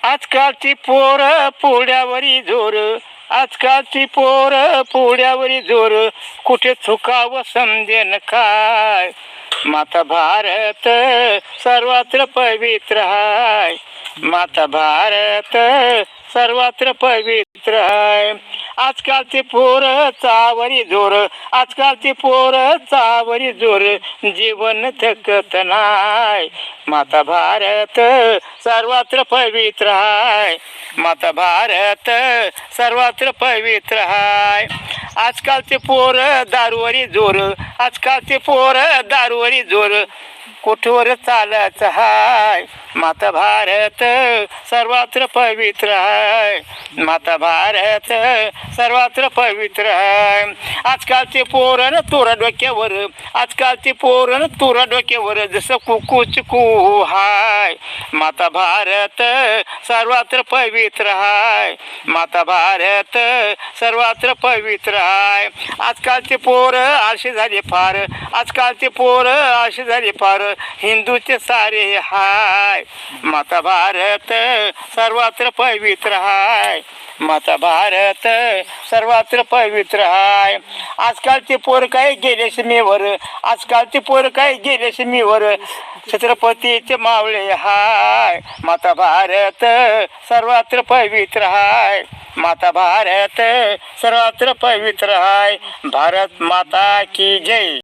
आजकालची पोर पोळ्यावरी जोर, आजकालची पोर पोळ्यावरी जोर, कुठे चुकावं समजेन काय. माता भारत सर्वत्र पवित्र हाय, माता भारत सर्वत्र पवित्र हाय. आजकालची पोर चावरी जोर, आजकालची पोर चावरी जोर, जीवन थकत नाय. माता भारत सर्वत्र पवित्र हाय, माता भारत सर्वत्र पवित्र हाय. आजकालचे पोर दारूवरी जोर, आजकालचे पोर दारूवरी जोर, कुठवर चालत हाय. माता भारत सर्वत्र पवित्र हाय, माता भारत सर्वत्र पवित्र हाय. आजकालचे पोरण तुरा डोक्यावर, आजकालचे पोरण तुरा डोक्यावर, जसं कुकू चिकू हाय. माता भारत सर्वत्र पवित्र हाय, माता भारत सर्वत्र पवित्र हाय. आजकालचे पोर आळशी झाले फार, आजकालचे पोर आळशी झाले फार, हिंदूचे सारे हाय. माता भारत सर्वत्र पवित्र हाय, माता भारत सर्वत्र पवित्र हाय. आजकालचे पोर काय गेले सीमेवर, आजकालचे पोर काय गेले सीमेवर, छत्रपतीचे मावळे हाय. माता भारत सर्वत्र पवित्र हाय, माता भारत सर्वत्र पवित्र हाय. भारत माता की जय.